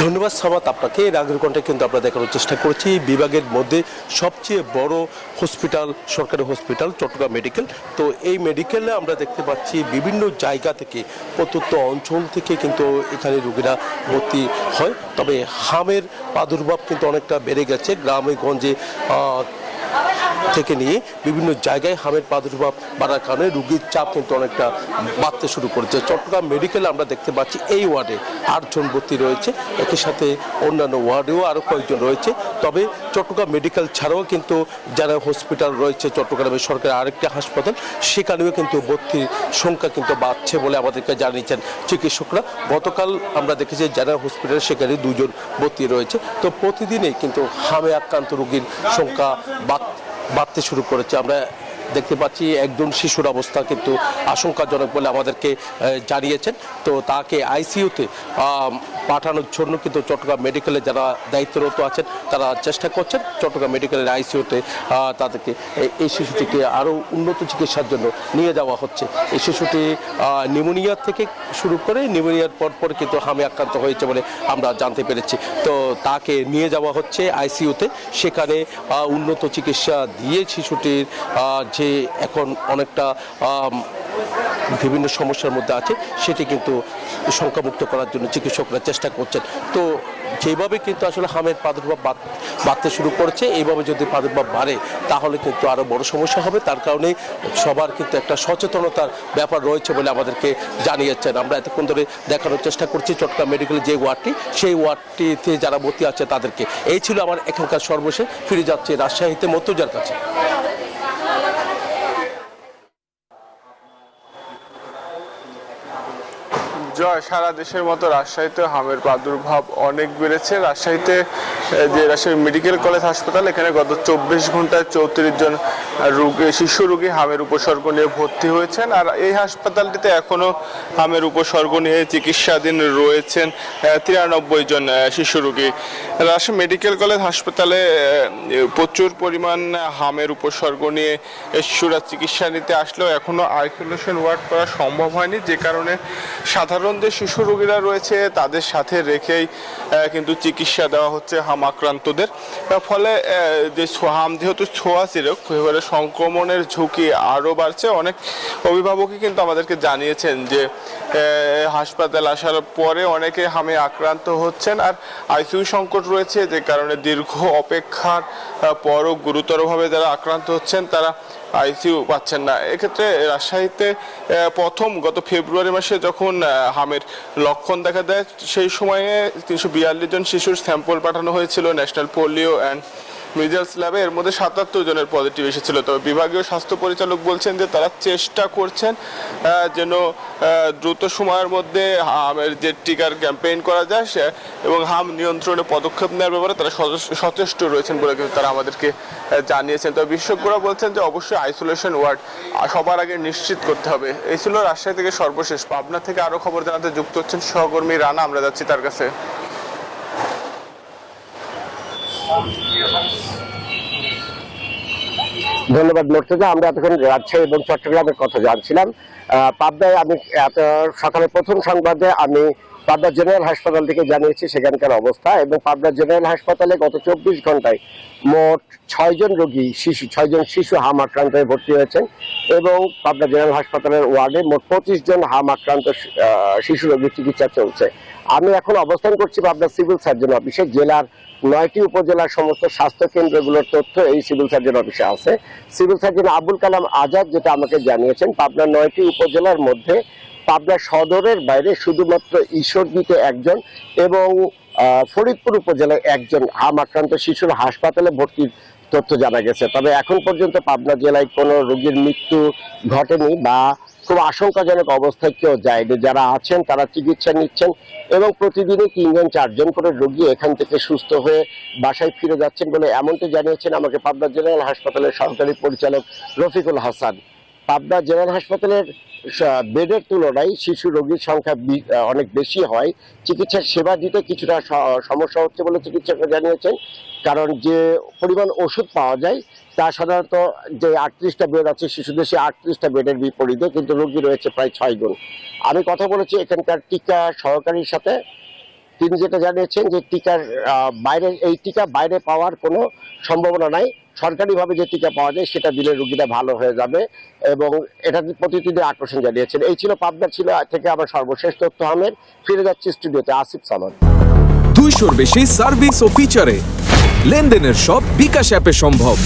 ধন্যবাদ সামাত আপনাকে। এর আগের ঘন্টায় কিন্তু আমরা দেখানোর চেষ্টা করছি বিভাগের মধ্যে সবচেয়ে বড় হসপিটাল, সরকারি হসপিটাল চট্টগ্রাম মেডিকেল। তো এই মেডিকেলে আমরা দেখতে পাচ্ছি বিভিন্ন জায়গা থেকে, প্রত্যন্ত অঞ্চল থেকে কিন্তু এখানে রোগীরা ভর্তি হয়। তবে হামের প্রাদুর্ভাব কিন্তু অনেকটা বেড়ে গেছে গ্রামে গঞ্জে থেকে নিয়ে বিভিন্ন জায়গায় হামের প্রাদুর্ভাব বাড়ার কারণে রোগীর চাপ কিন্তু অনেকটা বাড়তে শুরু করেছে। চট্টগ্রাম মেডিকেলে আমরা দেখতে পাচ্ছি এই ওয়ার্ডে 8 জন ভর্তি রয়েছে, একই সাথে অন্যান্য ওয়ার্ডেও আরও কয়েকজন রয়েছে। তবে চট্টগ্রাম মেডিকেল ছাড়াও কিন্তু যারা হসপিটাল রয়েছে চট্টগ্রামের সরকারি আরেকটি হাসপাতাল, সেখানেও কিন্তু ভর্তির সংখ্যা কিন্তু বাড়ছে বলে আমাদেরকে জানিয়েছেন চিকিৎসকরা। গতকাল আমরা দেখেছি জেনারেল হসপিটালে সেখানে 2 জন ভর্তি রয়েছে। তো প্রতিদিনই কিন্তু হামে আক্রান্ত রোগীর সংখ্যা বাড়তে শুরু করেছে। আমরা দেখতে পাচ্ছি একজন শিশুর অবস্থা কিন্তু আশঙ্কাজনক বলে আমাদেরকে জানিয়েছেন। তো তাকে আইসিইউতে পাঠানোর জন্য কিন্তু চট্টগ্রাম মেডিকেলে যারা দায়িত্বরত আছেন তারা চেষ্টা করছেন। চট্টগ্রাম মেডিকেলের আইসিইউতে তাদেরকে এই শিশুটিকে আরও উন্নত চিকিৎসার জন্য নিয়ে যাওয়া হচ্ছে। এই শিশুটি নিউমোনিয়া থেকে শুরু করে নিউমোনিয়ার পর কিন্তু হামে আক্রান্ত হয়েছে বলে আমরা জানতে পেরেছি। তো তাকে নিয়ে যাওয়া হচ্ছে আইসিইউতে, সেখানে উন্নত চিকিৎসা দিয়ে শিশুটির যে এখন অনেকটা বিভিন্ন সমস্যার মধ্যে আছে সেটি কিন্তু শঙ্কামুক্ত করার জন্য চিকিৎসকরা চেষ্টা করছেন। তো যেভাবে কিন্তু আসলে হামের প্রাদুর্ভাব বাড়তে শুরু করেছে, এইভাবে যদি প্রাদুর্ভাব বাড়ে তাহলে কিন্তু আরও বড় সমস্যা হবে। তার কারণে সবার কিন্তু একটা সচেতনতার ব্যাপার রয়েছে বলে আমাদেরকে জানিয়েছেন। আমরা এতক্ষণ ধরে দেখানোর চেষ্টা করছি চট্টগ্রাম মেডিকেলের যে ওয়ার্ডটি, সেই ওয়ার্ডটিতে যারা ভর্তি আছে তাদেরকে। এই ছিল আমার এখানকার সর্বশেষ। ফিরে যাচ্ছে রাজশাহীতে মর্তুজার কাছে। জয়, সারা দেশের মতো রাজশাহীতে হামের প্রাদুর্ভাব অনেক বেড়েছে। রাজশাহীতে যে রাজশাহী মেডিকেল কলেজ হাসপাতাল, এখানে গত 24 ঘন্টায় 34 জন শিশু রোগী হামের উপসর্গ নিয়ে ভর্তি হয়েছেন। আর এই হাসপাতালটিতে এখনো হামের উপসর্গ নিয়ে চিকিৎসাধীন রয়েছেন 93 জন শিশু রোগী। রাজশাহী মেডিকেল কলেজ হাসপাতালে প্রচুর পরিমাণ হামের উপসর্গ নিয়ে শিশুরা চিকিৎসা নিতে আসলেও এখনো আইসোলেশন ওয়ার্ড করা সম্ভব হয়নি, যে কারণে সাধারণ যে শিশু রোগীরা রয়েছে তাদের সাথে রেখেই কিন্তু চিকিৎসা দেওয়া হচ্ছে হাম আক্রান্তদের। ফলে যে হাম যেহেতু ছোঁয়াচে রোগ, এবারে সংক্রমণের ঝুঁকি আরও বাড়ছে। অনেক অভিভাবকই কিন্তু আমাদেরকে জানিয়েছেন যে হাসপাতাল আসার পরে অনেকে হামে আক্রান্ত হচ্ছেন, আর আইসিইউ সংকট রয়েছে, যে কারণে দীর্ঘ অপেক্ষার পরও গুরুতরভাবে যারা আক্রান্ত হচ্ছেন তারা আইসিইউ পাচ্ছেন না। এক্ষেত্রে রাজশাহীতে প্রথম গত ফেব্রুয়ারি মাসে যখন হামের লক্ষণ দেখা দেয়, সেই সময়ে 342 জন শিশুর স্যাম্পল পাঠানো হয়েছিল ন্যাশনাল পোলিও অ্যান্ড মিজেলস ল্যাবে। এর মধ্যে 77 জনের পজিটিভ এসেছিল। তবে বিভাগীয় স্বাস্থ্য পরিচালক বলছেন যে তারা চেষ্টা করছেন যেন দ্রুত সময়ের মধ্যে হামের যে টিকার ক্যাম্পেইন করা যায় এবং হাম নিয়ন্ত্রণে পদক্ষেপ নেওয়ার ব্যাপারে তারা সচেষ্ট রয়েছেন বলে কিন্তু তারা আমাদেরকে জানিয়েছেন। তবে বিশেষজ্ঞরা বলছেন যে অবশ্যই আইসোলেশন ওয়ার্ড সবার আগে নিশ্চিত করতে হবে। এই ছিল রাজশাহী থেকে সর্বশেষ। পাবনা থেকে আরও খবর জানাতে যুক্ত হচ্ছেন সহকর্মী রানা, আমরা যাচ্ছি তার কাছে। ধন্যবাদ মর্তুজা। আমরা এতক্ষণ রাজশাহী এবং চট্টগ্রামের কথা জানছিলাম। পাবনায় আমি সকালে প্রথম সংবাদে আমি পাবনা জেনারেল হাসপাতাল থেকে জানিয়েছি সেখানকার অবস্থা, এবং পাবনা জেনারেল হাসপাতালে গত 24 ঘন্টায় মোট 6 জন শিশু হাম আক্রান্ত হয়ে ভর্তি হয়েছেন, এবং পাবনা জেনারেল হাসপাতালের ওয়ার্ডে মোট 25 জন হাম আক্রান্ত শিশু রোগীর চিকিৎসা চলছে। আমি এখন অবস্থান করছি পাবনা সিভিল সার্জন অফিসে। জেলার 9টি উপজেলার সমস্ত স্বাস্থ্য কেন্দ্রগুলোর তথ্য এই সিভিল সার্জন অফিসে আছে। সিভিল সার্জন আবুল কালাম আজাদ যেটা আমাকে জানিয়েছেন, পাবনা 9টি উপজেলার মধ্যে পাবনা সদরের বাইরে শুধুমাত্র ঈশ্বরদীতে 1 জন এবং ফরিদপুর উপজেলায় 1 জন হাম আক্রান্ত শিশুর হাসপাতালে ভর্তির তথ্য জানা গেছে। তবে এখন পর্যন্ত পাবনা জেলায় কোনো রোগীর মৃত্যু ঘটেনি বা খুব আশঙ্কাজনক অবস্থায় কেউ যায়নি। যারা আছেন তারা চিকিৎসা নিচ্ছেন, এবং প্রতিদিনই 3 জন 4 জন করে রোগী এখান থেকে সুস্থ হয়ে বাসায় ফিরে যাচ্ছেন বলে এমনটি জানিয়েছেন আমাকে পাবনা জেনারেল হাসপাতালের সহকারী পরিচালক রফিকুল হাসান। পাবনা জেনারেল হাসপাতালের বেডের তুলনায় শিশু রোগীর সংখ্যা অনেক বেশি হয়। চিকিৎসার সেবা দিতে কিছুটা সমস্যা হচ্ছে বলে চিকিৎসকরা জানিয়েছেন, কারণ যে পরিমাণ ওষুধ পাওয়া যায় তা সাধারণত যে 38টা বেড আছে শিশুদের, সেই 38টা বেডের বিপরীতে কিন্তু রোগী রয়েছে প্রায় 6 গুণ। আমি কথা বলেছি এখানকার টিকা সহকারীর সাথে, তিনি যেটা জানিয়েছেন যে টিকার এই টিকা বাইরে পাওয়ার কোনো সম্ভাবনা নাই, সরকারিভাবে যে টিকা পাওয়া যায় সেটা দিলে রোগীরা ভালো হয়ে যাবে, এবং এটার প্রতি তিনি আকর্ষণ জানিয়েছেন। এই ছিল পাবনা থেকে আমার সর্বশেষ তথ্য। আমের ফিরে যাচ্ছি স্টুডিওতে, আসিফ সামাদ। 200-র বেশি সার্ভিস ও ফিচারে লেনদেনের সব বিকাশ অ্যাপে সম্ভব।